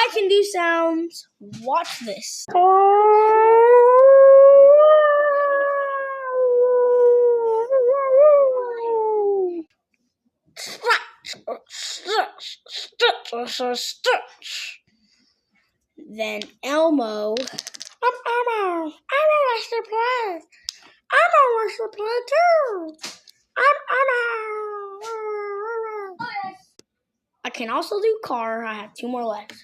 I can do sounds. Watch this. Then Elmo. I'm Elmo. Elmo wants to play. Elmo wants to play too. I'm Elmo. I can also do car. I have 2 more left.